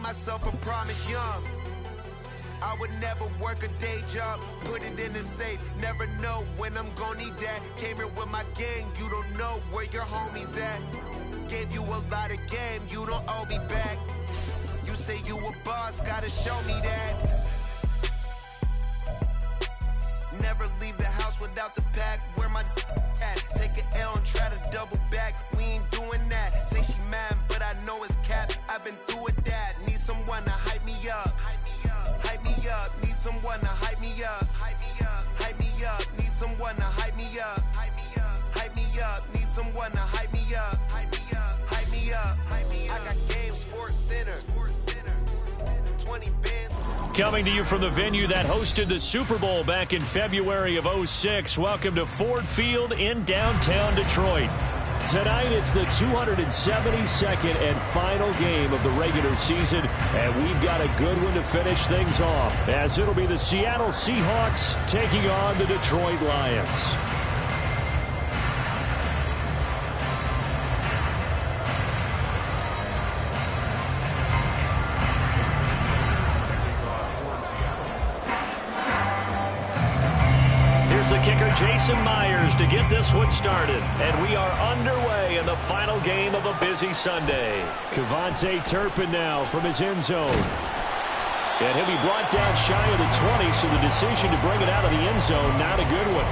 myself a promise young. I would never work a day job, put it in the safe. Never know when I'm gonna need that. Came here with my gang, you don't know where your homies at. Gave you a lot of game, you don't owe me back. You say you a boss, gotta show me that. Never leave the house without the pack. Where my at? Take an L and try to double back. We ain't doing that. Say she mad, but I know it's cap. I've been through with that. Need someone to hype me up. Hype me up. Need someone to hype me up. Hype me up. Need someone to hype me up. Hype me up. Need someone to hype me up. Hype me up. I got Game Sports Center. 20 bands. Coming to you from the venue that hosted the Super Bowl back in February of '06. Welcome to Ford Field in downtown Detroit. Tonight, it's the 272nd and final game of the regular season, and we've got a good one to finish things off, as it'll be the Seattle Seahawks taking on the Detroit Lions. The kicker, Jason Myers, to get this one started. And we are underway in the final game of a busy Sunday. Kevontae Turpin now from his end zone. And he'll be brought down shy of the 20, so the decision to bring it out of the end zone, not a good one.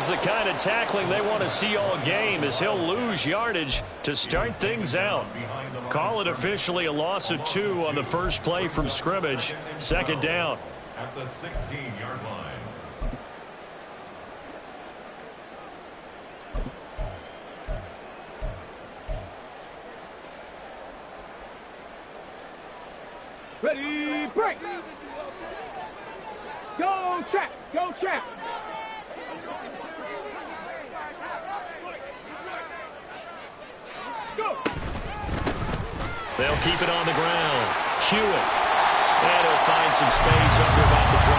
The kind of tackling they want to see all game, as he'll lose yardage to start things out. Call it officially a loss of 2 on the first play from scrimmage. Second down. At the 16-yard line. Ready, break. Go check, go check. Go. They'll keep it on the ground. Hewitt. And he'll find some space under about the 25.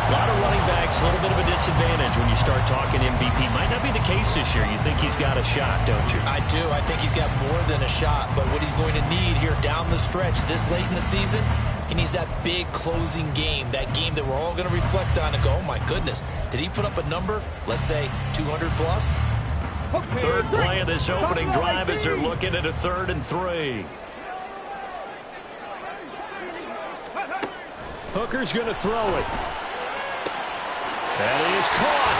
A lot of running backs, a little bit of a disadvantage when you start talking MVP. Might not be the case this year. You think he's got a shot, don't you? I do. I think he's got more than a shot. But what he's going to need here down the stretch this late in the season, he needs that big closing game, that game that we're all going to reflect on and go, oh, my goodness, did he put up a number, let's say, 200 plus? Third play of this opening drive as they're looking at a 3rd and 3. Hooker's going to throw it. And he is caught.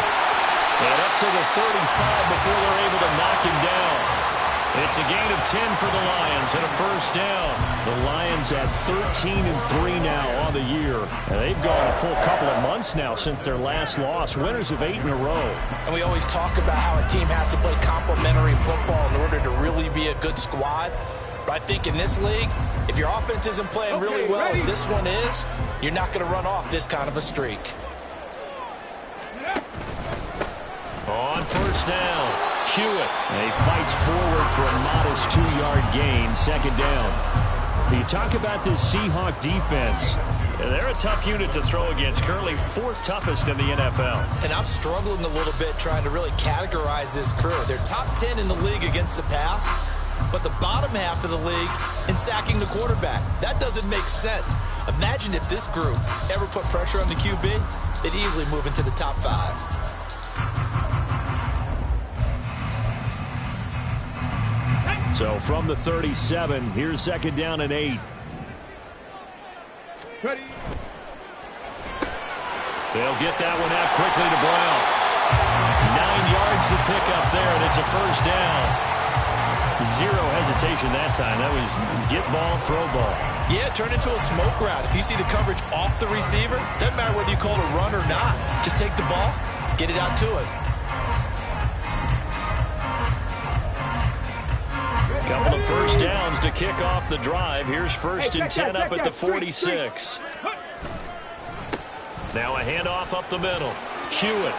And up to the 35 before they're able to knock him down. It's a gain of 10 for the Lions and a first down. The Lions at 13-3 now on the year. And they've gone a full couple of months now since their last loss. Winners of 8 in a row. And we always talk about how a team has to play complementary football in order to really be a good squad. But I think in this league, if your offense isn't playing really well as this one is, you're not going to run off this kind of a streak. On first down, Hewitt. And he fights forward for a modest 2-yard gain, second down. You talk about this Seahawk defense. They're a tough unit to throw against, currently 4th toughest in the NFL. And I'm struggling a little bit trying to really categorize this crew. They're top 10 in the league against the pass, but the bottom half of the league in sacking the quarterback. That doesn't make sense. Imagine if this group ever put pressure on the QB, they'd easily move into the top 5. So from the 37, here's second down and 8. Ready. They'll get that one out quickly to Brown. pickup there, and it's a first down. Zero hesitation that time. That was get ball, throw ball. Yeah, it turned into a smoke route. If you see the coverage off the receiver, doesn't matter whether you call it a run or not. Just take the ball, get it out to it. Couple of first downs to kick off the drive. Here's first and 10 up at the 46. Now a handoff up the middle. Hewitt.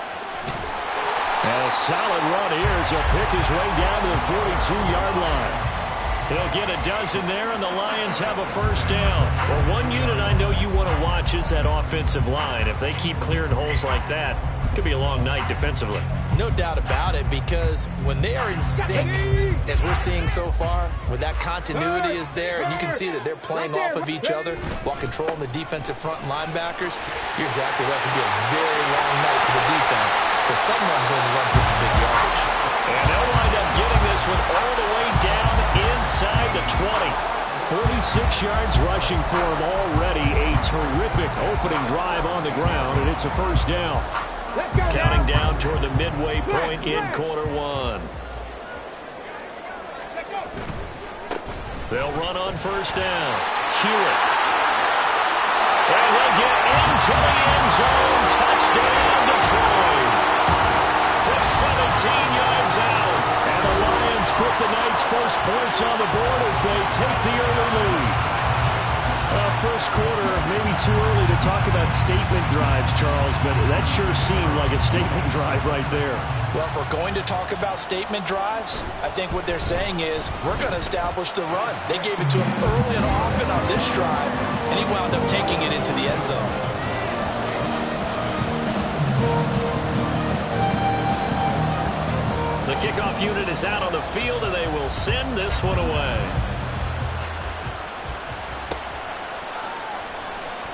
And a solid run here as he'll pick his way down to the 42-yard line. He'll get a dozen there, and the Lions have a first down. Well, one unit I know you want to watch is that offensive line. If they keep clearing holes like that, it could be a long night defensively. No doubt about it, because when they are in sync, as we're seeing so far, when that continuity is there, and you can see that they're playing off of each other while controlling the defensive front and linebackers, you're exactly right. It could be a very long night for the defense, because someone's going to run for some big yardage. And they'll wind up getting this one all the way down inside the 20. 46 yards rushing for him already. A terrific opening drive on the ground, and it's a first down. Counting down toward the midway point in quarter one. They'll run on first down. Hewitt. And they'll get into the end zone. Touchdown, Detroit. From 17 yards out. And the Lions put the Knights' first points on the board as they take the early lead. First quarter, maybe too early to talk about statement drives, Charles, but that sure seemed like a statement drive right there. Well, if we're going to talk about statement drives, I think what they're saying is we're going to establish the run. They gave it to him early and often on this drive, and he wound up taking it into the end zone. The kickoff unit is out on the field, and they will send this one away.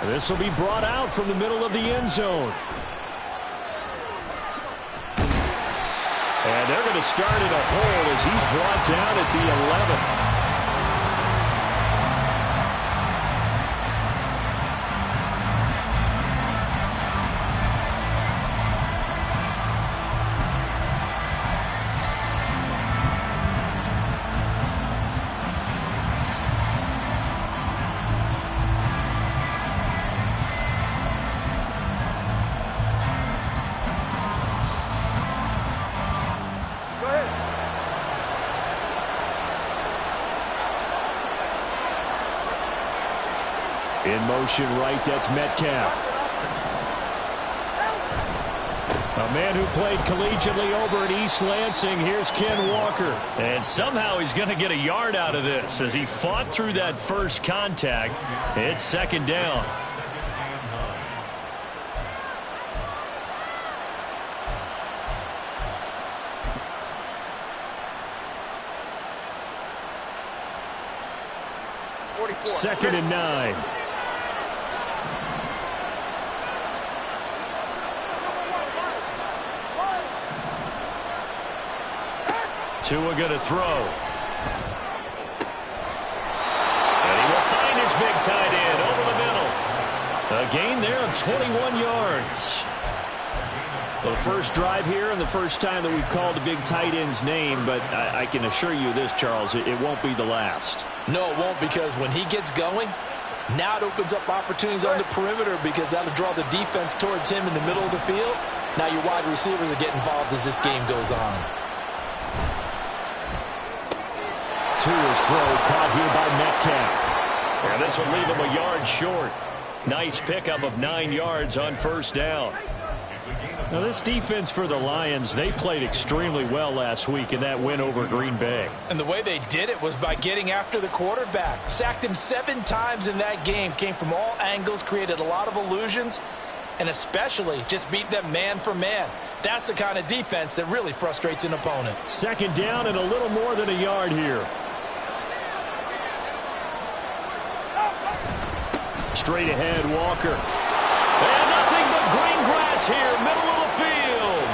This will be brought out from the middle of the end zone. And they're going to start in a hole as he's brought down at the 11. In motion right, that's Metcalf. A man who played collegiately over at East Lansing. Here's Ken Walker. And somehow he's going to get a yard out of this as he fought through that first contact. It's second down. Second and 9. Tua going to throw. And he will find his big tight end over the middle. A gain there of 21 yards. Well, the first drive here and the first time that we've called the big tight end's name, but I can assure you this, Charles, it won't be the last. No, it won't, because when he gets going, now it opens up opportunities on the perimeter because that'll draw the defense towards him in the middle of the field. Now your wide receivers will get involved as this game goes on. Tua's throw caught here by Metcalf. And this will leave him a yard short. Nice pickup of 9 yards on first down. Now this defense for the Lions, they played extremely well last week in that win over Green Bay. And the way they did it was by getting after the quarterback. Sacked him 7 times in that game. Came from all angles, created a lot of illusions, and especially just beat them man for man. That's the kind of defense that really frustrates an opponent. Second down and a little more than a yard here. Straight ahead, Walker. And nothing but green grass here, middle of the field.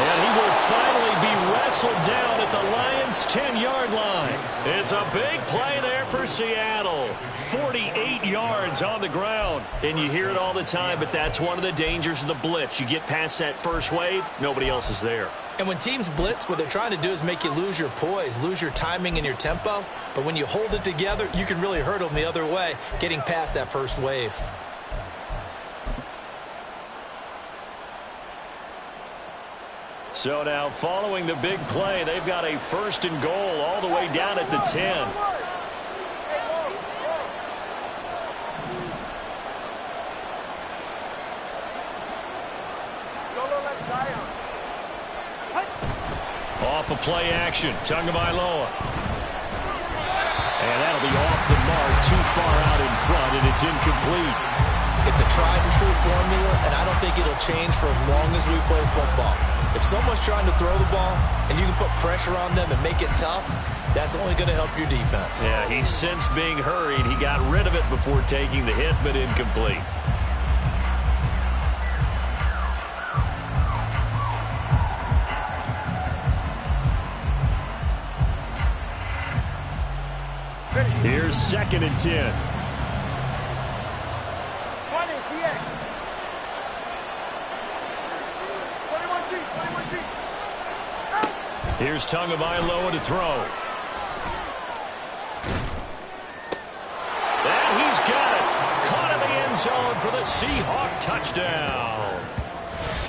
And he will finally be wrestled down at the Lions' 10-yard line. It's a big play there for Seattle. 48 yards on the ground. And you hear it all the time, but that's one of the dangers of the blitz. You get past that first wave, nobody else is there. And when teams blitz, what they're trying to do is make you lose your poise, lose your timing and your tempo. But when you hold it together, you can really hurt them the other way, getting past that first wave. So now, following the big play, they've got a 1st and goal all the way down at the 10. Off of play action, Tagovailoa. And that'll be off the mark, too far out in front, and it's incomplete. It's a tried and true formula, and I don't think it'll change for as long as we play football. If someone's trying to throw the ball and you can put pressure on them and make it tough, that's only going to help your defense. Yeah, he sensed being hurried. He got rid of it before taking the hit, but incomplete. Here's 2nd and 10. Here's Tagovailoa to throw. And he's got it. Caught in the end zone for the Seahawk touchdown.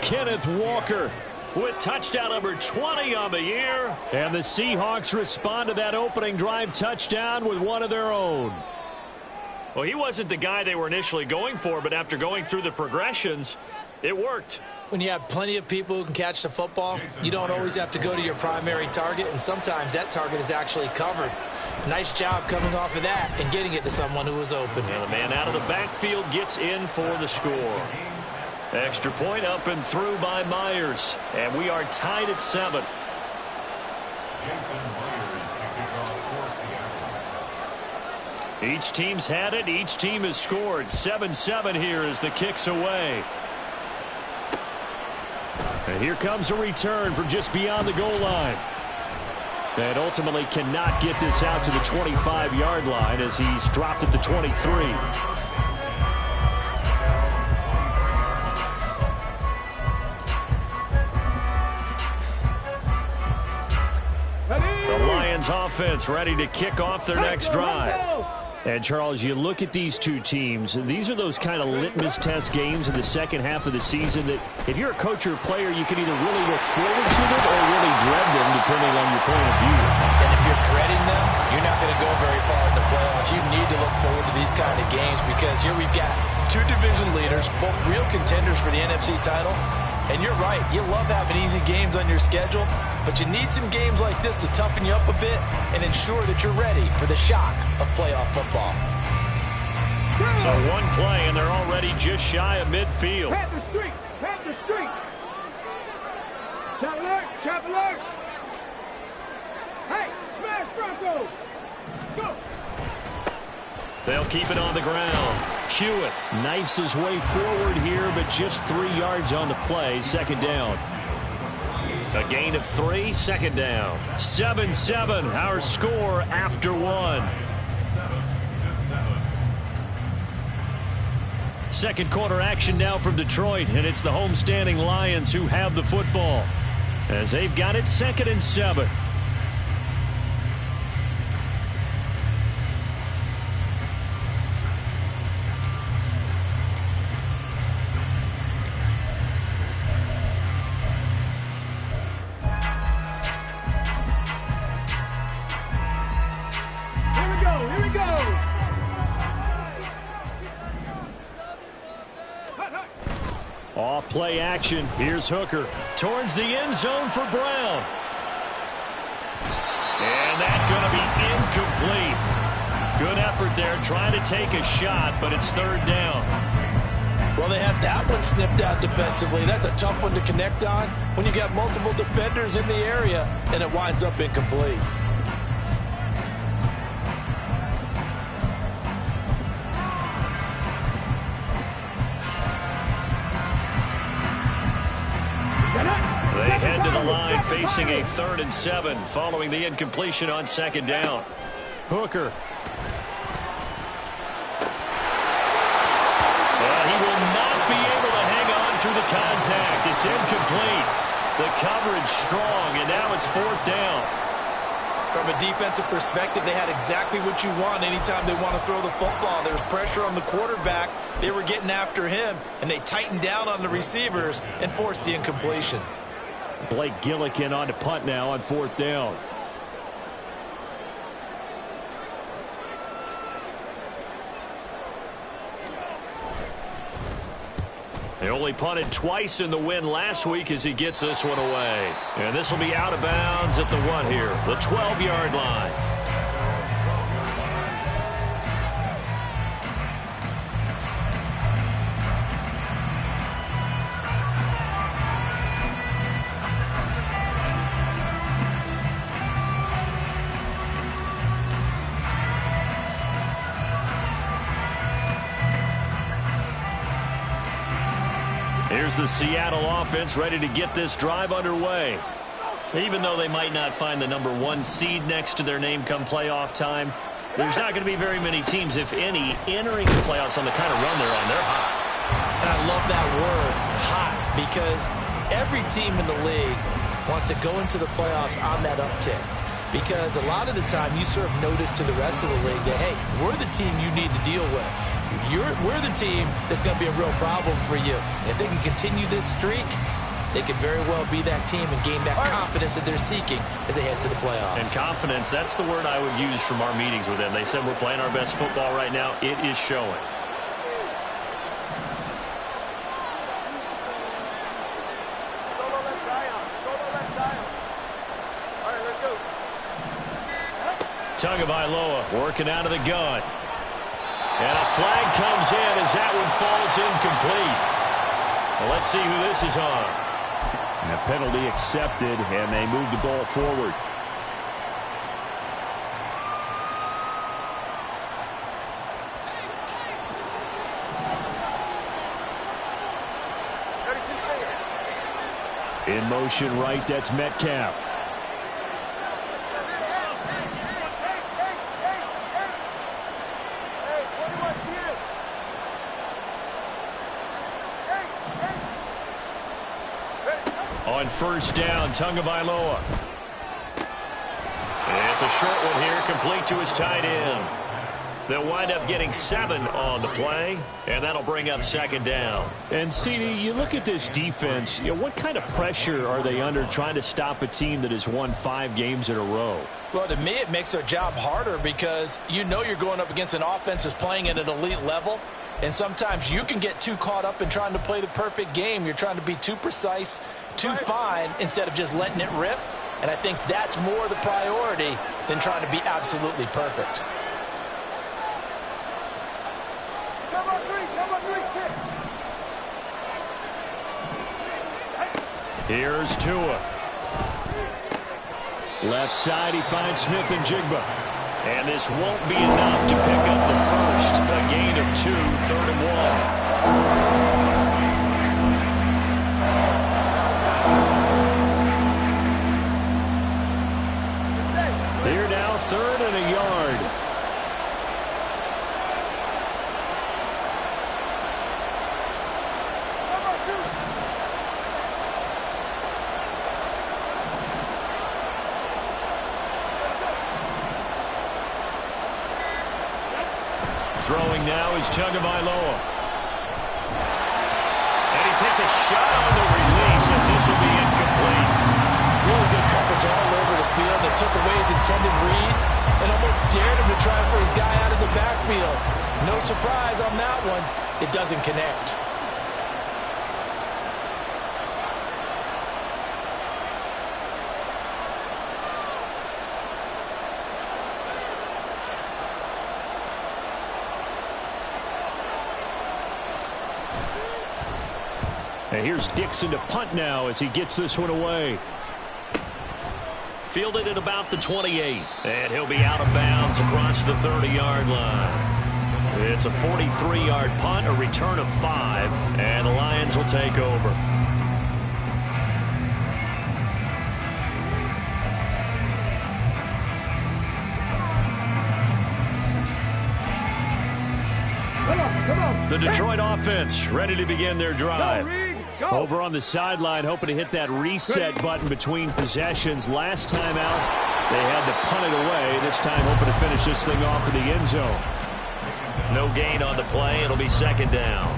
Kenneth Walker with touchdown number 20 on the year. And the Seahawks respond to that opening drive touchdown with one of their own. Well, he wasn't the guy they were initially going for, but after going through the progressions, it worked. When you have plenty of people who can catch the football, you don't always have to go to your primary target, and sometimes that target is actually covered. Nice job coming off of that and getting it to someone who was open. And the man out of the backfield gets in for the score. Extra point up and through by Myers. And we are tied at 7. Each team's had it. Each team has scored. 7-7 here as the kick's away. And here comes a return from just beyond the goal line. And ultimately cannot get this out to the 25-yard line as he's dropped it to 23. The Lions offense ready to kick off their next drive. And, Charles, you look at these two teams, and these are those kind of litmus test games in the second half of the season that if you're a coach or a player, you can either really look forward to them or really dread them, depending on your point of view. And if you're dreading them, you're not going to go very far in the playoffs. You need to look forward to these kind of games because here we've got two division leaders, both real contenders for the NFC title. And you're right, you love having easy games on your schedule, but you need some games like this to toughen you up a bit and ensure that you're ready for the shock of playoff football. So one play, and they're already just shy of midfield. Pat the street! Pat the street! Chop alert! Chop alert! Hey, smash Broncos! Go! They'll keep it on the ground. Hewitt knifes his way forward here, but just 3 yards on the play. 2nd down. A gain of 3, 2nd down. 7-7, our score after 1. 2nd quarter action now from Detroit, and it's the homestanding Lions who have the football as they've got it 2nd and 7. Off play action. Here's Hooker towards the end zone for Brown. And that's going to be incomplete. Good effort there trying to take a shot, but it's 3rd down. Well, they have that one snipped out defensively. That's a tough one to connect on when you got multiple defenders in the area, and it winds up incomplete. They head to the line facing a 3rd and 7 following the incompletion on 2nd down. Hooker. He will not be able to hang on through the contact. It's incomplete. The coverage strong, and now it's 4th down. From a defensive perspective, they had exactly what you want anytime they want to throw the football. There was pressure on the quarterback. They were getting after him, and they tightened down on the receivers and forced the incompletion. Blake Gillikin on to punt now on 4th down. They only punted twice in the win last week as he gets this one away. And this will be out of bounds at the what here? The 12-yard line. Here's the Seattle offense ready to get this drive underway. Even though they might not find the #1 seed next to their name come playoff time, there's not going to be very many teams, if any, entering the playoffs on the kind of run they're on. They're hot. And I love that word, hot, because every team in the league wants to go into the playoffs on that uptick. Because a lot of the time you serve notice to the rest of the league that, hey, we're the team you need to deal with. We're the team that's going to be a real problem for you. And if they can continue this streak, they could very well be that team and gain that confidence that they're seeking as they head to the playoffs. And confidence, that's the word I would use from our meetings with them. They said we're playing our best football right now. It is showing. Tagovailoa working out of the gun. And a flag comes in as that one falls incomplete. Well, let's see who this is on. And a penalty accepted, and they move the ball forward. In motion right, that's Metcalf. On 1st down, Tagovailoa. It's a short one here, complete to his tight end. They'll wind up getting 7 on the play, and that'll bring up 2nd down. And, CD, you look at this defense, what kind of pressure are they under trying to stop a team that has won 5 games in a row? Well, to me, it makes their job harder because you know you're going up against an offense that's playing at an elite level. And sometimes you can get too caught up in trying to play the perfect game. You're trying to be too precise, too fine, instead of just letting it rip. And I think that's more the priority than trying to be absolutely perfect. Here's Tua. Left side, he finds Smith and Jigba. And this won't be enough to pick up the first. A gain of 2, 3rd and 1. Here now, 3rd and a yard. Throwing now is Tagovailoa. And he takes a shot on the release as this will be incomplete. Really good coverage all over the field that took away his intended read and almost dared him to try for his guy out of the backfield. No surprise on that one. It doesn't connect. And here's Dixon to punt now as he gets this one away. Fielded at about the 28. And he'll be out of bounds across the 30-yard line. It's a 43-yard punt, a return of 5, and the Lions will take over. The Detroit offense ready to begin their drive. Over on the sideline, hoping to hit that reset button between possessions. Last time out, they had to punt it away. This time, hoping to finish this thing off in the end zone. No gain on the play. It'll be second down.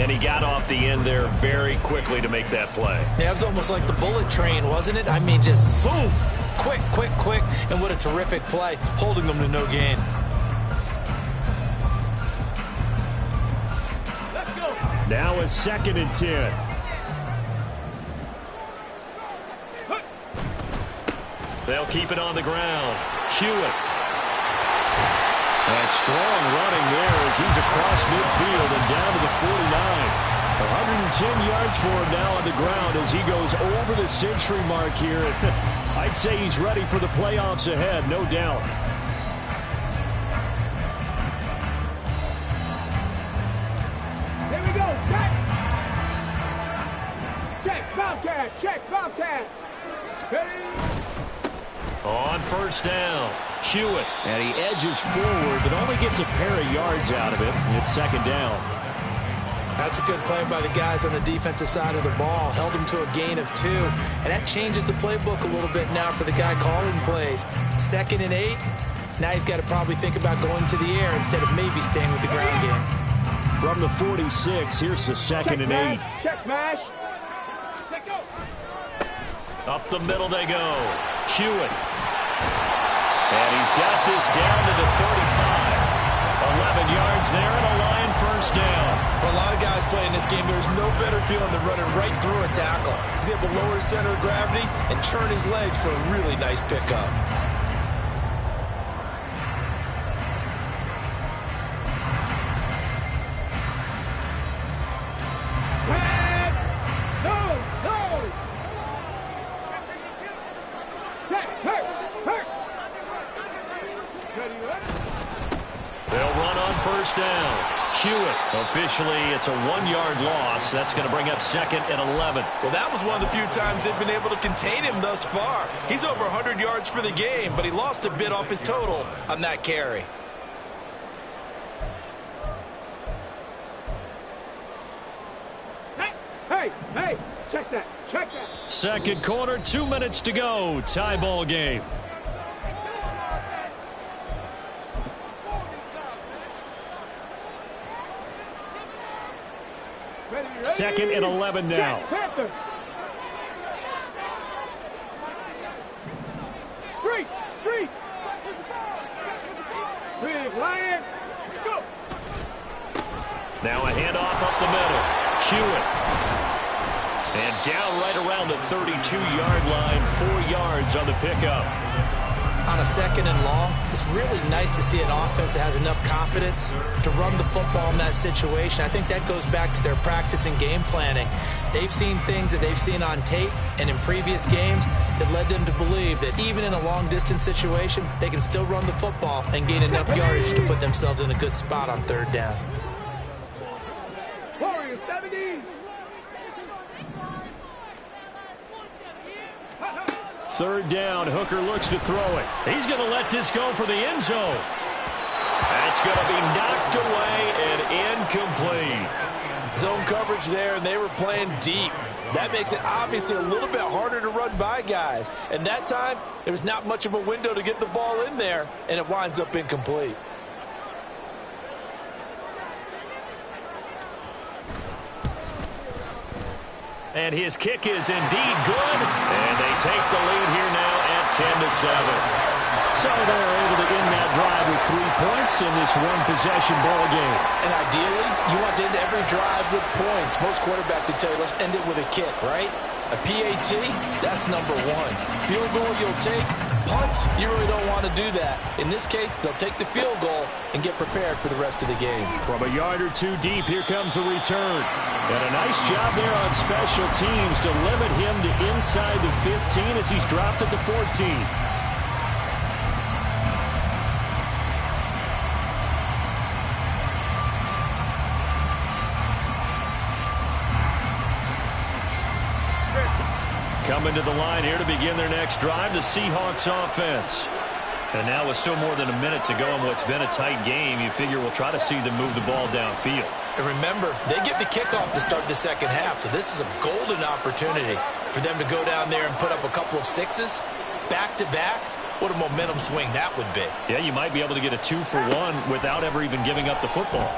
And he got off the end there very quickly to make that play. Yeah, it was almost like the bullet train, wasn't it? I mean, just zoom. Quick, quick, quick. And what a terrific play, holding them to no gain. Now a 2nd and 10. They'll keep it on the ground. Hewitt. A strong running there as he's across midfield and down to the 49. 110 yards for him now on the ground as he goes over the century mark here. I'd say he's ready for the playoffs ahead, no doubt. Here we go. Check. Bobcat. Check. Bobcat. Ready. On first down, Hewitt. And he edges forward, but only gets a pair of yards out of it. It's second down. That's a good play by the guys on the defensive side of the ball. Held him to a gain of 2. And that changes the playbook a little bit now for the guy calling plays. 2nd and 8. Now he's got to probably think about going to the air instead of maybe staying with the ground game. From the 46, here's the 2nd and 8. Check smash. Up the middle they go. Hewitt. And he's got this down to the 35. 11 yards there and a Lion first down. For a lot of guys playing this game, there's no better feeling than running right through a tackle. He's able to lower his center of gravity and churn his legs for a really nice pickup. They'll run on first down. Hewitt. Officially, it's a 1-yard loss. That's going to bring up 2nd and 11. Well, that was one of the few times they've been able to contain him thus far. He's over 100 yards for the game, but he lost a bit off his total on that carry. Hey, check that. Second quarter, 2 minutes to go. Tie ball game. Second and 11 now. Lion. Go. Now a handoff up the middle. Hewitt. And down right around the 32-yard line. 4 yards on the pickup. On a 2nd and long, it's really nice to see an offense that has enough confidence to run the football in that situation. I think that goes back to their practice and game planning. They've seen things that they've seen on tape and in previous games that led them to believe that even in a long-distance situation, they can still run the football and gain enough yardage to put themselves in a good spot on 3rd down. Warriors 70. Third down, Hooker looks to throw it. He's going to let this go for the end zone. That's going to be knocked away and incomplete. Zone coverage there, and they were playing deep. That makes it obviously a little bit harder to run by guys. And that time, there was not much of a window to get the ball in there, and it winds up incomplete. And his kick is indeed good. And they take the lead here now at 10-7. So they're able to end that drive with 3 points in this one-possession ball game. And ideally, you want to end every drive with points. Most quarterbacks would tell you, let's end it with a kick, right? A PAT, that's number 1. Field goal you'll take. Punts, you really don't want to do that. In this case, they'll take the field goal and get prepared for the rest of the game. From a yard or 2 deep, here comes the return. And a nice job there on special teams to limit him to inside the 15 as he's dropped at the 14. Coming to the line here to begin their next drive, the Seahawks offense. And now with still more than a minute to go in what's been a tight game, you figure we'll try to see them move the ball downfield. And remember, they get the kickoff to start the second half, so this is a golden opportunity for them to go down there and put up a couple of sixes back-to-back. What a momentum swing that would be. Yeah, you might be able to get a 2-for-1 without ever even giving up the football.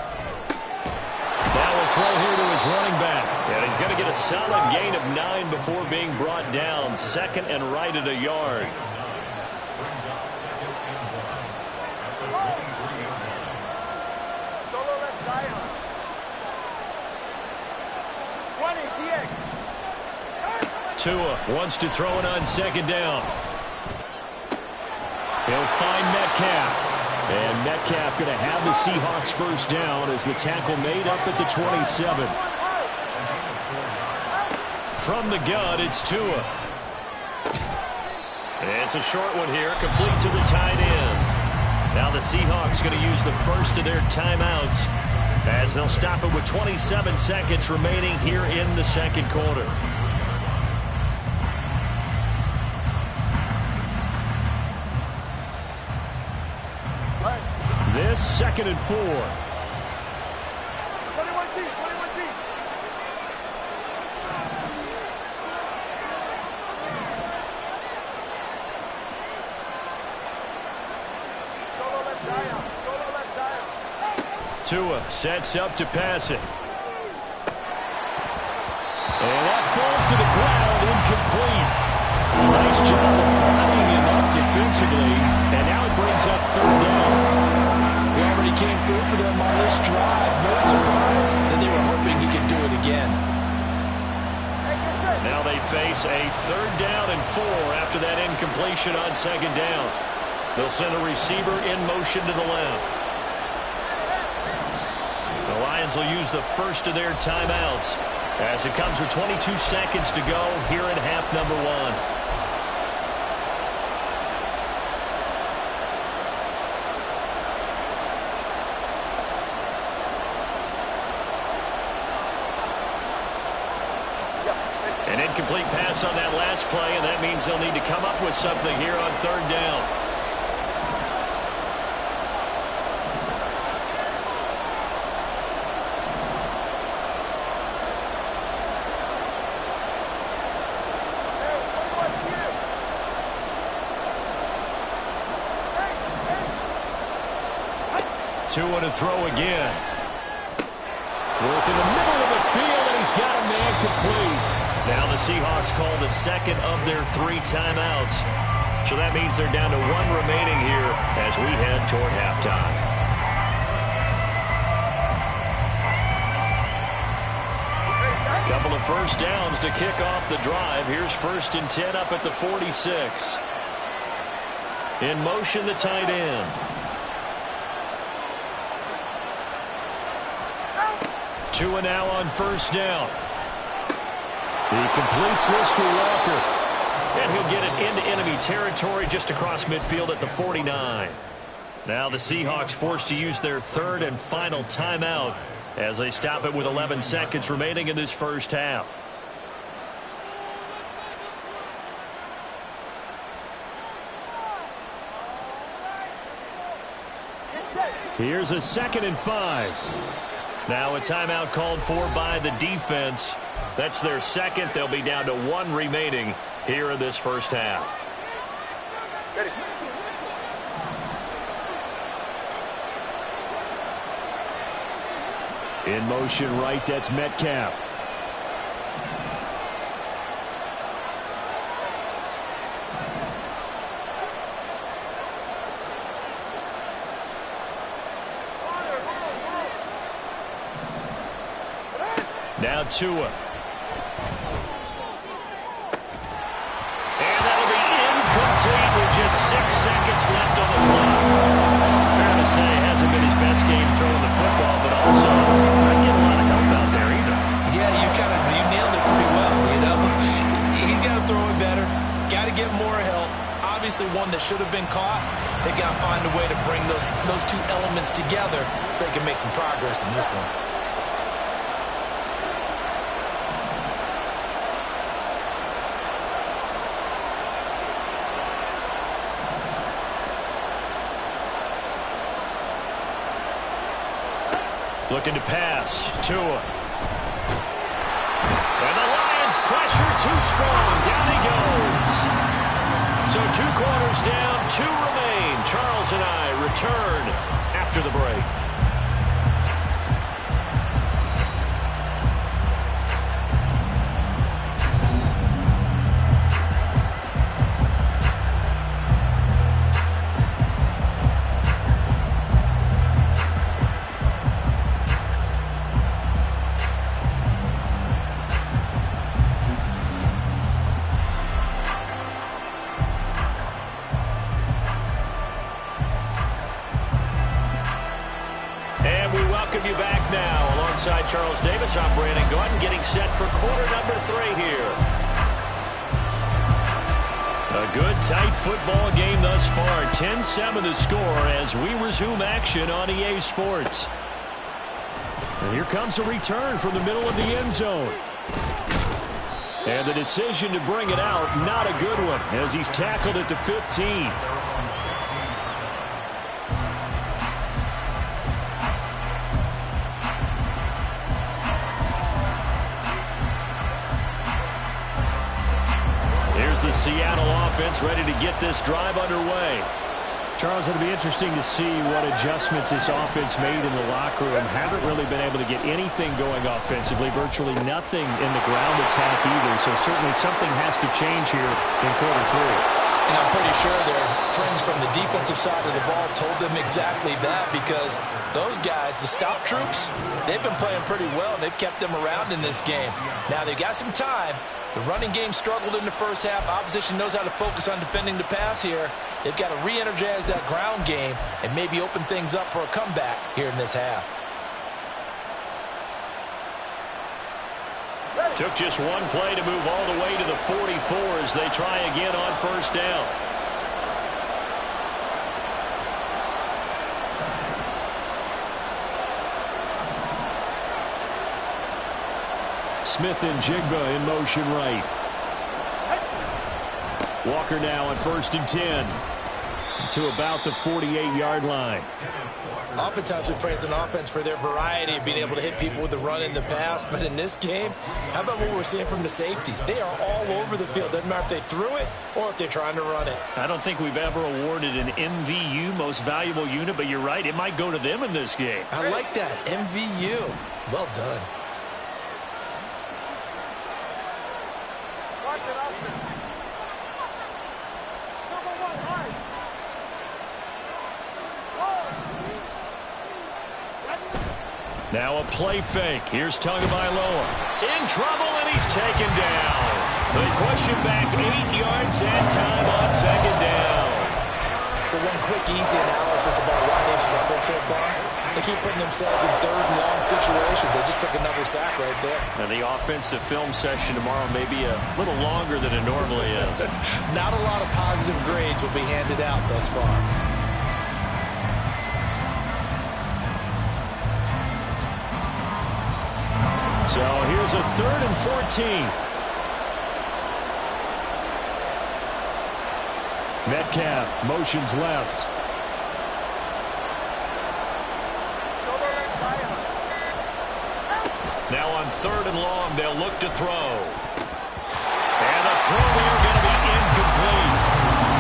Now we'll throw here to his running back. And he's going to get a solid gain of 9 before being brought down. Second and right at a yard. Brings up second and 1 at the 23-yard line. Solo left side. 20, TX. Tua wants to throw it on second down. He'll find Metcalf. And Metcalf going to have the Seahawks first down as the tackle made up at the 27. From the gun, it's Tua. It's a short one here, complete to the tight end. Now the Seahawks going to use the first of their timeouts as they'll stop it with 27 seconds remaining here in the second quarter. This 2nd and 4. 21G, 21G. Solo left side. Solo left side. Tua sets up to pass it. And that falls to the ground, incomplete. Nice job of bodying him up defensively. And now it brings up third down. He already came through for them on this drive. No surprise that they were hoping he could do it again. Now they face a 3rd down and 4 after that incompletion on second down. They'll send a receiver in motion to the left. The Lions will use the first of their timeouts as it comes with 22 seconds to go here in half number 1. An incomplete pass on that last play, and that means they'll need to come up with something here on third down. Tua to throw again. Work in the middle of the field, and he's got a man complete. Now the Seahawks call the second of their 3 timeouts. So that means they're down to 1 remaining here as we head toward halftime. A couple of first downs to kick off the drive. Here's 1st and 10 up at the 46. In motion, the tight end. Tua now on 1st down. He completes this to Walker. And he'll get it into enemy territory just across midfield at the 49. Now the Seahawks forced to use their 3rd and final timeout as they stop it with 11 seconds remaining in this first half. Here's a 2nd and 5. Now a timeout called for by the defense. That's their 2nd. They'll be down to 1 remaining here in this first half. Ready. In motion right, that's Metcalf. Now Tua. And that'll be incomplete with just 6 seconds left on the clock. Fair to say, hasn't been his best game throwing the football, but also not getting a lot of help out there either. Yeah, you nailed it pretty well, you know. He's got to throw it better. Got to get more help. Obviously one that should have been caught. They got to find a way to bring those 2 elements together so they can make some progress in this one. Looking to pass. Tua. And the Lions pressure too strong. Down he goes. So 2 quarters down, 2 remain. Charles and I return after the break. You back now alongside Charles Davis. I'm Brandon Gordon getting set for quarter number 3 here. A good tight football game thus far. 10-7 the score as we resume action on EA Sports. And here comes a return from the middle of the end zone. And the decision to bring it out, not a good one as he's tackled at the 15. The Seattle offense ready to get this drive underway. Charles, it'll be interesting to see what adjustments this offense made in the locker room. Haven't really been able to get anything going offensively, virtually nothing in the ground attack either. So certainly something has to change here in quarter 3. And I'm pretty sure their friends from the defensive side of the ball told them exactly that, because those guys, the stop troops, they've been playing pretty well, and they've kept them around in this game. Now they've got some time. The running game struggled in the first half. Opposition knows how to focus on defending the pass here. They've got to re-energize that ground game and maybe open things up for a comeback here in this half. Took just one play to move all the way to the 44 as they try again on first down. Smith and Jigba in motion right. Walker now on 1st and 10 to about the 48-yard line. Oftentimes we praise an offense for their variety of being able to hit people with the run and the pass, but in this game, how about what we're seeing from the safeties? They are all over the field. Doesn't matter if they threw it or if they're trying to run it. I don't think we've ever awarded an MVU, most valuable unit, but you're right, it might go to them in this game. I like that, MVU. Well done. Now a play fake. Here's Tagovailoa. In trouble, and he's taken down. They push him back 8 yards and time on 2nd down. So one quick, easy analysis about why they've struggled so far. They keep putting themselves in 3rd and long situations. They just took another sack right there. And the offensive film session tomorrow may be a little longer than it normally is. Not a lot of positive grades will be handed out thus far. So here's a 3rd and 14. Metcalf motions left. Now on 3rd and long, they'll look to throw. And the throw there going to be incomplete.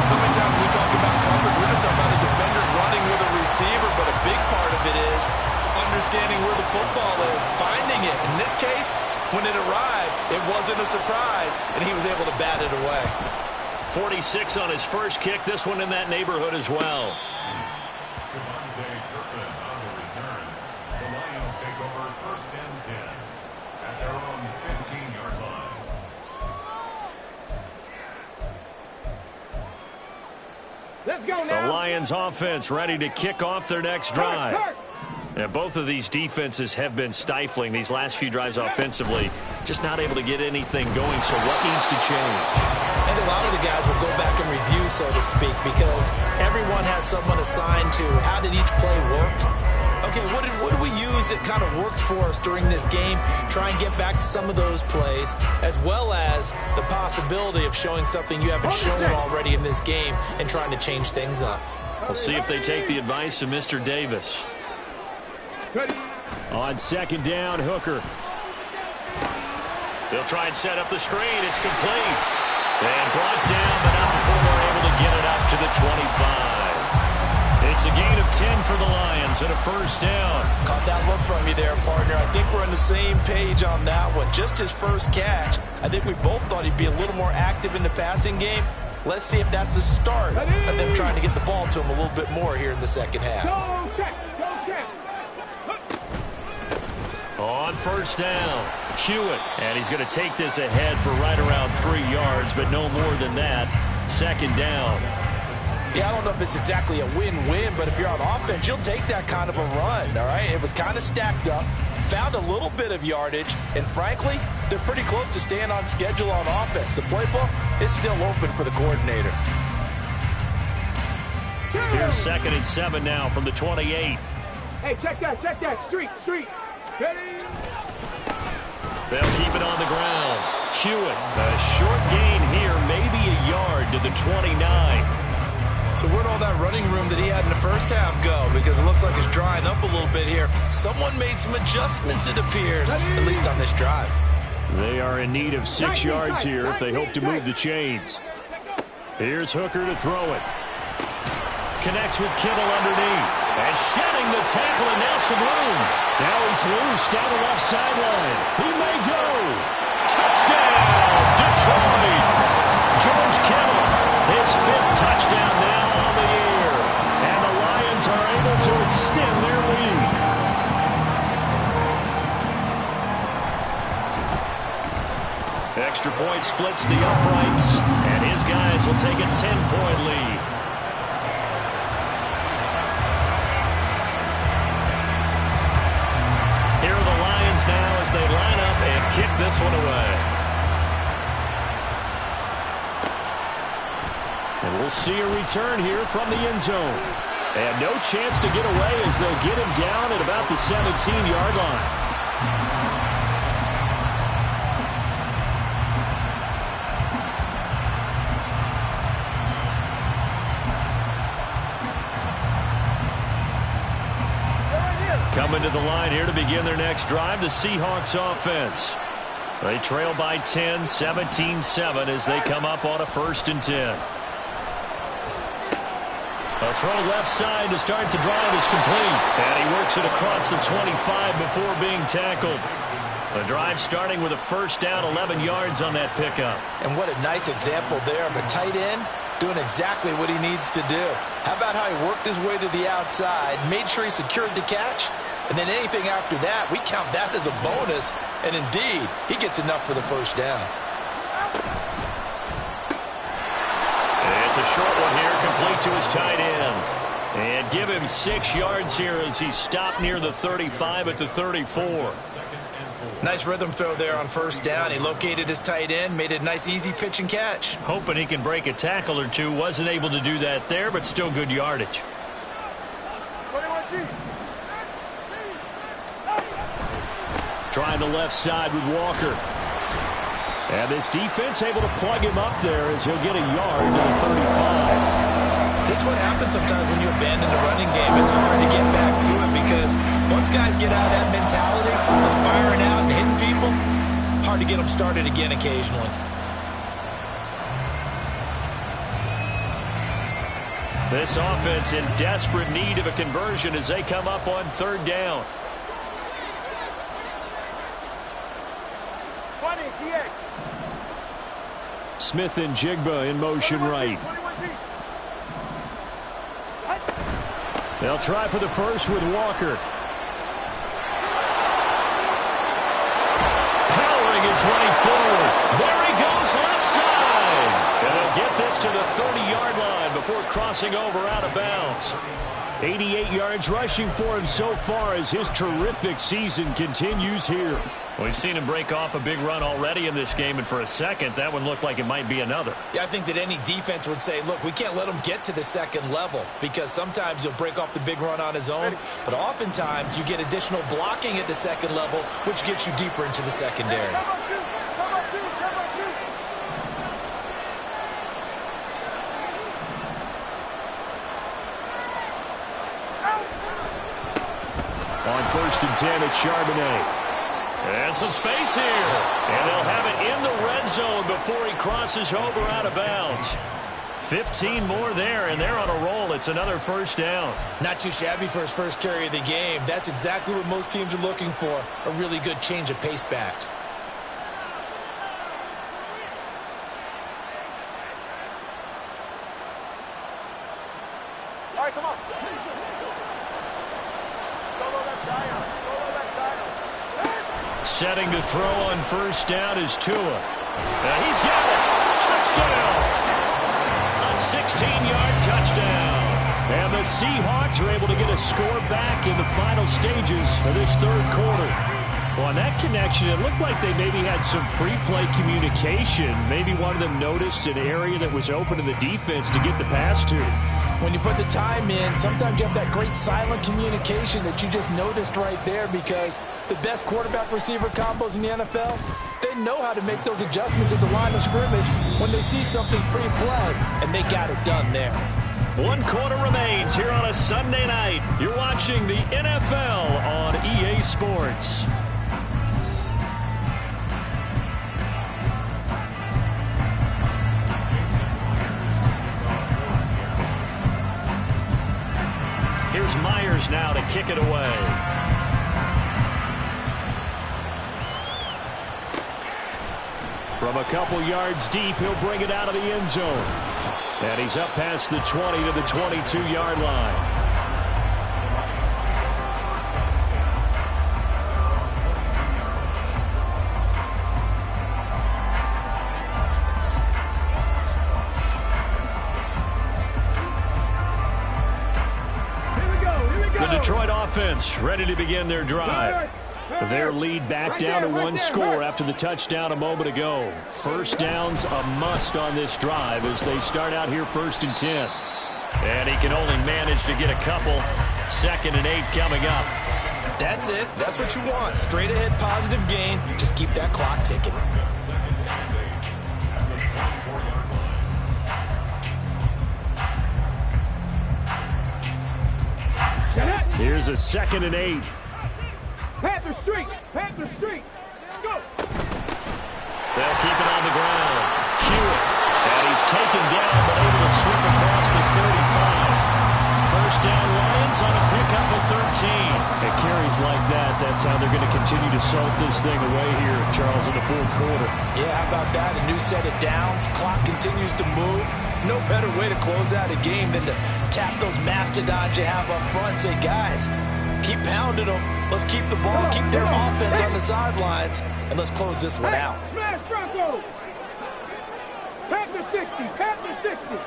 So many times when we talk about coverage, we're just talking about a defender running with a receiver, but a big part of it is understanding where the football is, finding it. In this case, when it arrived, it wasn't a surprise, and he was able to bat it away. 46 on his first kick, this one in that neighborhood as well. On the return, the Lions take over 1st and 10 at their own 15-yard line. Let's go now. The Lions offense ready to kick off their next drive. And both of these defenses have been stifling these last few drives offensively. Just not able to get anything going, so what needs to change? And a lot of the guys will go back and review, so to speak, because everyone has someone assigned to how did each play work. Okay, what did we use that kind of worked for us during this game? Try and get back to some of those plays, as well as the possibility of showing something you haven't shown already in this game and trying to change things up. We'll see if they take the advice of Mr. Davis. Ready, On second down, Hooker. They'll try and set up the screen. It's complete. And brought down, but not before they're able to get it up to the 25. It's a gain of 10 for the Lions and a first down. Caught that look from you there, partner. I think we're on the same page on that one. Just his first catch. I think we both thought he'd be a little more active in the passing game. Let's see if that's the start of them trying to get the ball to him a little bit more here in the second half. Go check. On first down, Hewitt. And he's going to take this ahead for right around 3 yards, but no more than that. Second down. Yeah, I don't know if it's exactly a win-win, but if you're on offense, you'll take that kind of a run, all right? It was kind of stacked up, found a little bit of yardage, and frankly, they're pretty close to staying on schedule on offense. The playbook is still open for the coordinator. Here's 2nd and 7 now from the 28. Hey, check that. Street. Ready? They'll keep it on the ground. Hewitt, a short gain here, maybe a yard to the 29. So where'd all that running room that he had in the first half go? Because it looks like it's drying up a little bit here. Someone made some adjustments, it appears, at least on this drive. They are in need of 6 yards here if they hope to move the chains. Here's Hooker to throw it. Connects with Kittle underneath. And shedding the tackle, and now some room. Now he's loose down the left sideline. He may go. Touchdown, Detroit. George Kittle, his 5th touchdown now on the year. And the Lions are able to extend their lead. Extra point splits the uprights, and his guys will take a 10-point lead. Here are the Lions now as they line up and kick this one away. And we'll see a return here from the end zone. And no chance to get away as they'll get him down at about the 17-yard line. Coming to the line here to begin their next drive, the Seahawks offense. They trail by 10, 17-7 as they come up on a 1st and 10. A throw left side to start the drive is complete. And he works it across the 25 before being tackled. The drive starting with a first down, 11 yards on that pickup. And what a nice example there of a tight end doing exactly what he needs to do. How about how he worked his way to the outside, made sure he secured the catch, and then anything after that, we count that as a bonus. And indeed, he gets enough for the first down. It's a short one here, complete to his tight end. And give him 6 yards here as he's stopped near the 35 at the 34. Nice rhythm throw there on first down. He located his tight end, made it a nice, easy pitch and catch. Hoping he can break a tackle or two. Wasn't able to do that there, but still good yardage. Trying the left side with Walker. And this defense able to plug him up there as he'll get a yard to the 35. This is what happens sometimes when you abandon the running game. It's hard to get back to it because once guys get out of that mentality of firing out and hitting people, hard to get them started again occasionally. This offense in desperate need of a conversion as they come up on 3rd down. Smith and Jigba in motion right. They'll try for the first with Walker. Powering his way forward. There he goes left side. And they'll get this to the 30-yard line before crossing over out of bounds. 88 yards rushing for him so far as his terrific season continues here. We've seen him break off a big run already in this game, and for a second, that one looked like it might be another. Yeah, I think that any defense would say, look, we can't let him get to the second level because sometimes he'll break off the big run on his own, but oftentimes you get additional blocking at the second level, which gets you deeper into the secondary. On first and 10 at Charbonnet. And some space here. And they'll have it in the red zone before he crosses over out of bounds. 15 more there, and they're on a roll. It's another first down. Not too shabby for his first carry of the game. That's exactly what most teams are looking for, a really good change of pace back. All right, come on. Setting to throw on first down is Tua. He's got it. Touchdown. A 16-yard touchdown. And the Seahawks are able to get a score back in the final stages of this third quarter. Well, on that connection, it looked like they maybe had some pre-play communication. Maybe one of them noticed an area that was open to the defense to get the pass to. When you put the time in, sometimes you have that great silent communication that you just noticed right there, because the best quarterback-receiver combos in the NFL, they know how to make those adjustments at the line of scrimmage when they see something pre-play, and they got it done there. 1 quarter remains here on a Sunday night. You're watching the NFL on EA Sports. Here's Myers now to kick it away. From a couple yards deep, he'll bring it out of the end zone. And he's up past the 20 to the 22-yard line. Detroit offense ready to begin their drive. Their lead back down to one score after the touchdown a moment ago. First down's a must on this drive as they start out here 1st and 10. And he can only manage to get a couple. 2nd and 8 coming up. That's it. That's what you want. Straight ahead positive gain. Just keep that clock ticking. Here's a 2nd and 8. Panther Street! Panther Street! Go! They'll keep it on the ground. Hewitt. And he's taken down, but able to slip across the 35. First down, Lions on a pickup of 13. It carries like that. That's how they're going to continue to salt this thing away here, Charles, in the 4th quarter. Yeah, how about that? A new set of downs. Clock continues to move. No better way to close out a game than to tap those mastodons you have up front. Say, guys, keep pounding them. Let's keep the ball, keep their offense on the sidelines, and let's close this one out. Smash Bronco! Panther 60! Panther 60!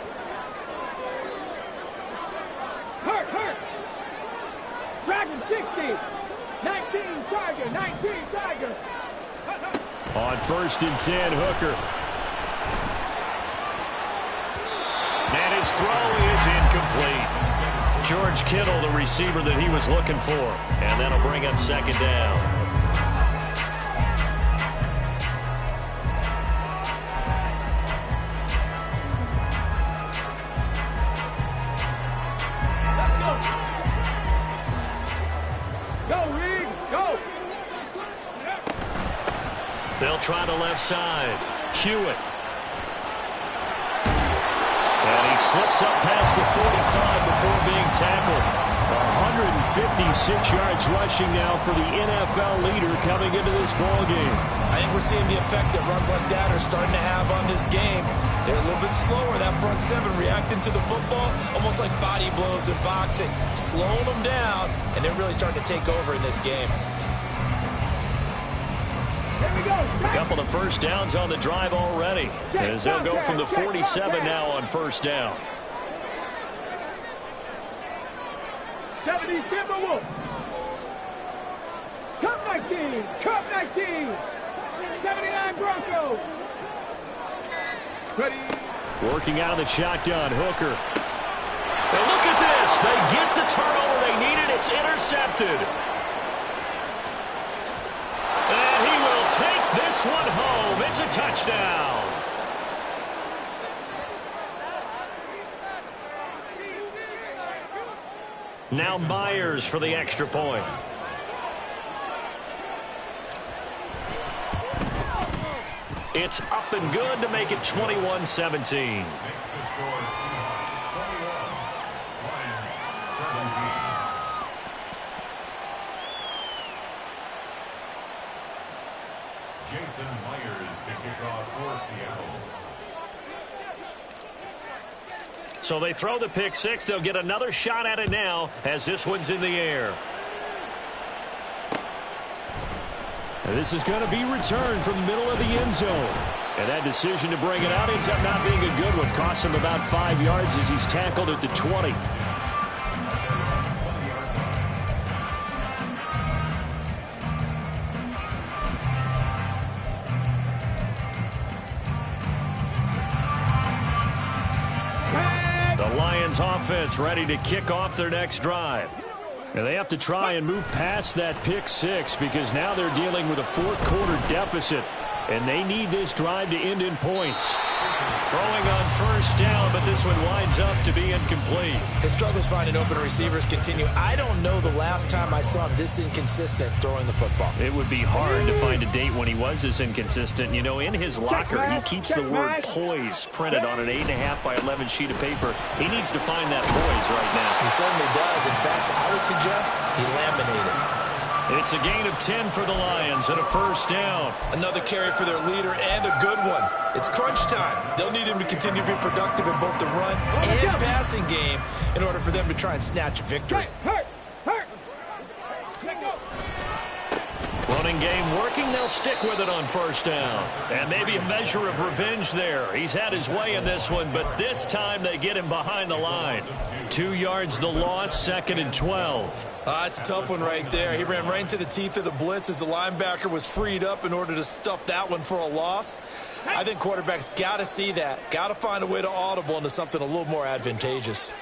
Hurt! Dragon 60! 19 Tiger! 19 Tiger! On 1st and 10, Hooker. And his throw is incomplete. George Kittle, the receiver that he was looking for. And that'll bring up 2nd down. Go, Reed! Go! They'll try the left side. Hewitt. And he slips up past the 45 before being tackled. 156 yards rushing now for the NFL leader coming into this ball game. I think we're seeing the effect that runs like that are starting to have on this game. They're a little bit slower, that front 7, reacting to the football, almost like body blows in boxing, slowing them down, and they're really starting to take over in this game. A couple of first downs on the drive already, as they'll go from the 47 now on first down. 70 Timberwolves. Cup 19. Cup 19. 79 Broncos. Ready. Working out of the shotgun, Hooker. And look at this. They get the turnover they needed. It's intercepted. And he will take this one home. It's a touchdown. Now Myers for the extra point. It's up and good to make it 21-17. Makes the score Seahawks 21, Lions 17. Jason Myers to kick off for Seattle. So they throw the pick six. They'll get another shot at it now as this one's in the air. And this is going to be returned from the middle of the end zone. And that decision to bring it out ends up not being a good one. Costs him about 5 yards as he's tackled at the 20. Offense ready to kick off their next drive. And they have to try and move past that pick six because now they're dealing with a fourth quarter deficit. And they need this drive to end in points. Throwing on first down, but this one winds up to be incomplete. His struggles finding open receivers continue. I don't know the last time I saw him this inconsistent throwing the football. It would be hard to find a date when he was this inconsistent. You know, in his locker, he keeps the word poise printed on an 8.5 by 11 sheet of paper. He needs to find that poise right now. He certainly does. In fact, I would suggest he laminated. It's a gain of 10 for the Lions and a first down. Another carry for their leader and a good one. It's crunch time. They'll need him to continue to be productive in both the run and passing game in order for them to try and snatch a victory. Running game working. They'll stick with it on first down. And maybe a measure of revenge there. He's had his way in this one, but this time they get him behind the line. 2 yards the loss, 2nd and 12. It's a tough one right there. He ran right into the teeth of the blitz as the linebacker was freed up in order to stuff that one for a loss. I think quarterbacks got to see that. Got to find a way to audible into something a little more advantageous.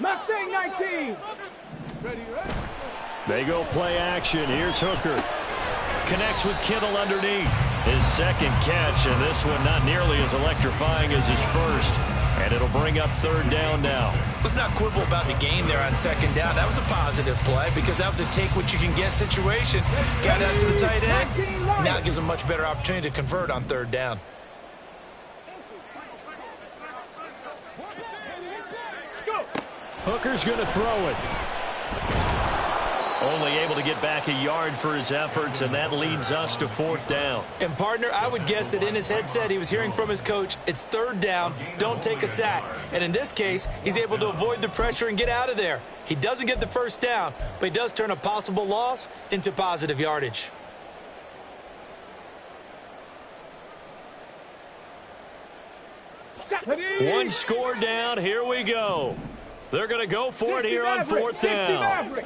Mustang 19. They go play action. Here's Hooker. Connects with Kittle underneath. His second catch, and this one not nearly as electrifying as his first. And it'll bring up third down now. Let's not quibble about the game there on second down. That was a positive play because that was a take-what-you-can-get situation. Got out to the tight end. Now it gives a much better opportunity to convert on third down. Hooker's going to throw it. Only able to get back a yard for his efforts, and that leads us to fourth down. And, partner, I would guess that in his headset he was hearing from his coach, it's third down, don't take a sack. And in this case, he's able to avoid the pressure and get out of there. He doesn't get the first down, but he does turn a possible loss into positive yardage. One score down. Here we go. They're going to go for it here on fourth down.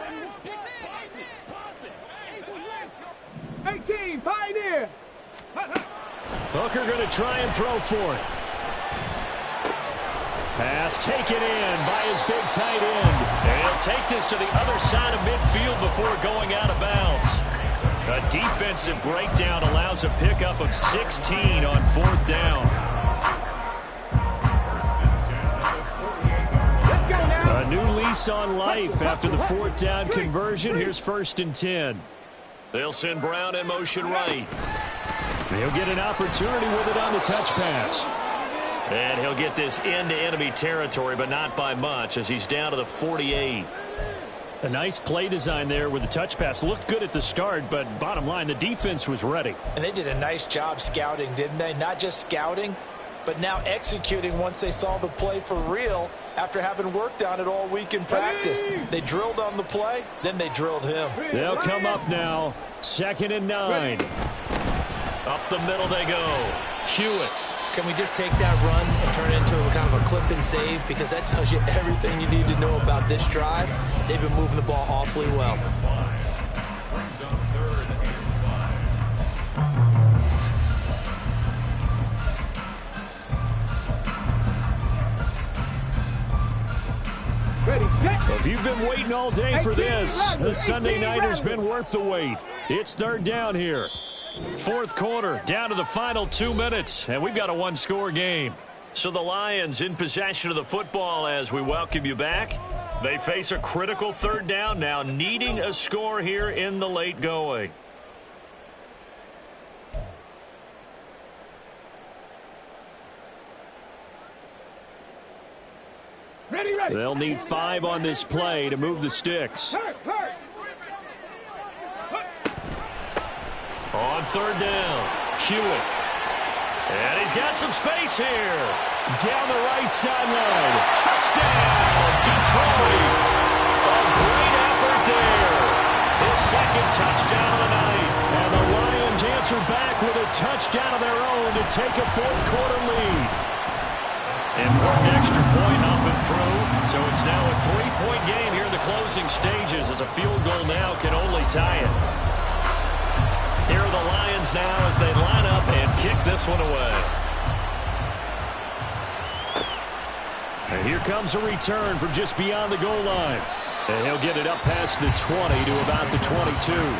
18, Pioneer. Hooker going to try and throw for it. Pass taken in by his big tight end. And he'll take this to the other side of midfield before going out of bounds. A defensive breakdown allows a pickup of 16 on fourth down. A new lease on life after the fourth down conversion. Here's 1st and 10. They'll send Brown in motion right. They'll get an opportunity with it on the touch pass. And he'll get this into enemy territory, but not by much as he's down to the 48. A nice play design there with the touch pass. Looked good at the start, but bottom line, the defense was ready. And they did a nice job scouting, didn't they? Not just scouting, but now executing once they saw the play for real after having worked on it all week in practice. They drilled on the play, then they drilled him. They'll come up now. 2nd and 9. Up the middle they go. Hewitt. Can we just take that run and turn it into kind of a clip and save? Because that tells you everything you need to know about this drive. They've been moving the ball awfully well. Well, if you've been waiting all day for this, the Sunday nighter's been worth the wait. It's third down here. Fourth quarter, down to the final 2 minutes, and we've got a one-score game. So the Lions in possession of the football as we welcome you back. They face a critical third down now, needing a score here in the late going. Ready, ready. They'll need 5 on this play to move the sticks. Hurry, hurry. On third down, Hewitt. And he's got some space here. Down the right sideline. Touchdown, Detroit. A great effort there. His second touchdown of the night. And the Lions answer back with a touchdown of their own to take a fourth-quarter lead. Important extra point up and through. So it's now a 3-point game here in the closing stages as a field goal now can only tie it. Here are the Lions now as they line up and kick this one away. And here comes a return from just beyond the goal line. And he'll get it up past the 20 to about the 22.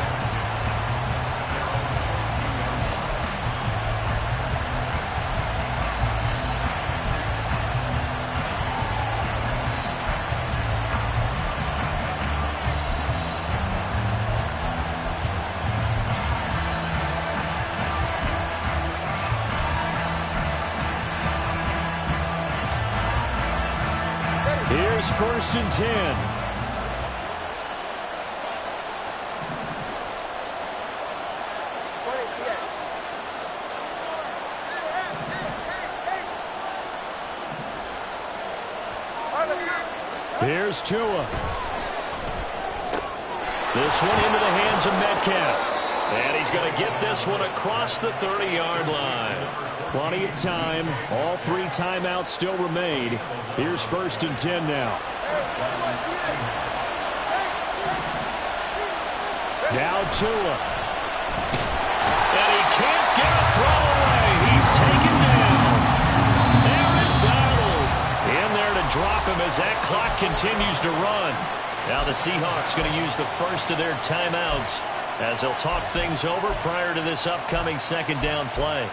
Here's 1st and 10. Here's Tua. This one into the hands of Metcalf. And he's going to get this one across the 30-yard line. Plenty of time. All 3 timeouts still remain. Here's 1st and 10 now. Now Tua. And he can't get a throw away. He's taken down. Aaron Donald in there to drop him as that clock continues to run. Now the Seahawks going to use the first of their timeouts as they'll talk things over prior to this upcoming 2nd down play.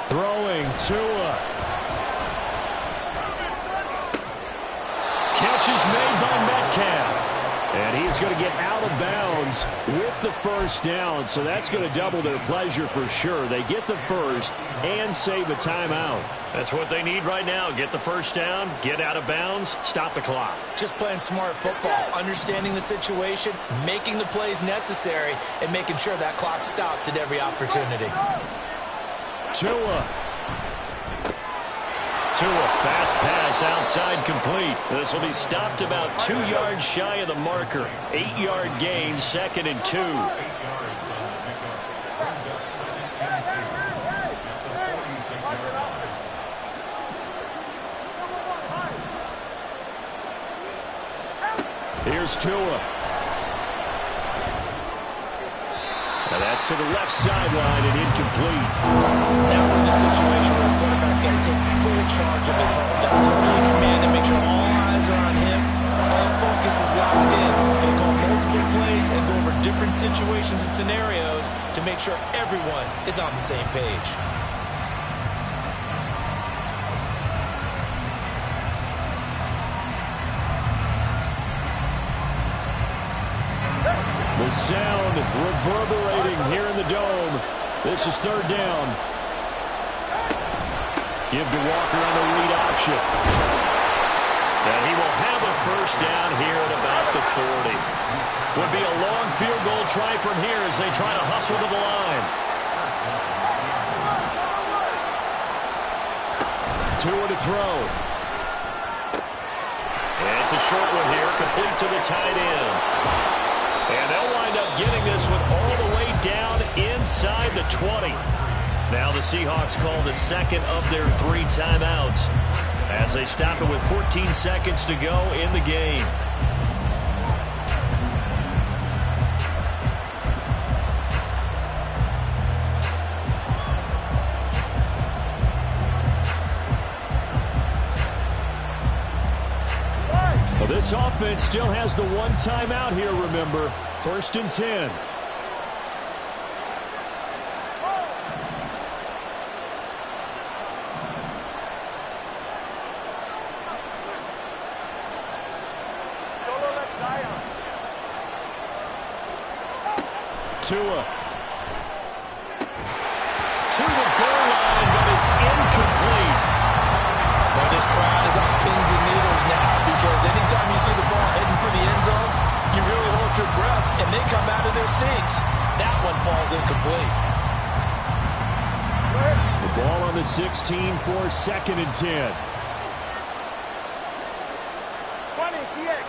Throwing Tua. Catch is made by Metcalf. And he's going to get out of bounds with the first down. So that's going to double their pleasure for sure. They get the first and save a timeout. That's what they need right now. Get the first down, get out of bounds, stop the clock. Just playing smart football, understanding the situation, making the plays necessary, and making sure that clock stops at every opportunity. Tua, fast pass outside complete. This will be stopped about 2 yards shy of the marker. 8-yard gain, 2nd and 2. Here's Tua. And that's to the left sideline and incomplete. Now we're in the situation where the quarterback's got to take full charge of his home. Got to totally command and make sure all eyes are on him. All focus is locked in. Going to call multiple plays and go over different situations and scenarios to make sure everyone is on the same page. The sound reverberating here in the dome. This is 3rd down. Give to Walker on the read option. And he will have a first down here at about the 40. Would be a long field goal try from here as they try to hustle to the line. Tua to throw. And it's a short one here, complete to the tight end. And they'll wind up getting this one all the way down inside the 20. Now the Seahawks call the 2nd of their 3 timeouts as they stop it with 14 seconds to go in the game. This offense still has the one timeout here, remember. 1st and 10. Tua. To the goal line, but it's incomplete. Well, this crowd is on pins and needles now because anytime you see the ball heading for the end zone, you really hold your breath, and they come out of their seats. That one falls incomplete. The ball on the 16 for 2nd and 10. 20, TX.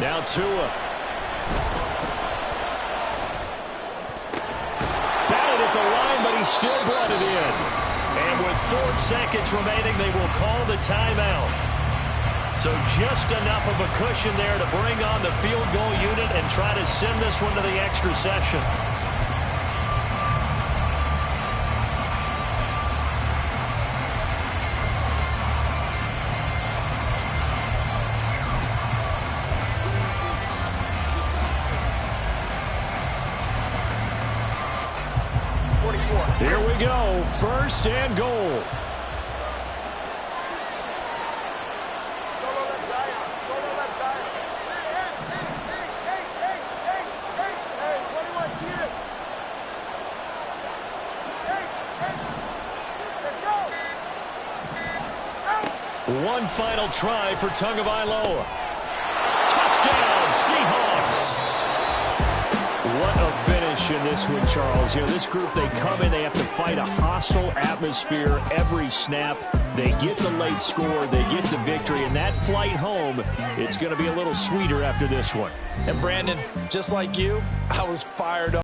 Now Tua. Batted at the line, but he still brought it in. And with 4 seconds remaining, they will call the timeout. So just enough of a cushion there to bring on the field goal unit and try to send this one to the extra session. Here we go, 1st and goal. One final try for Tagovailoa. Touchdown, Seahawks. What a finish in this one, Charles. You know, this group, they come in, they have to fight a hostile atmosphere every snap. They get the late score, they get the victory, and that flight home, it's going to be a little sweeter after this one. And Brandon, just like you, I was fired up.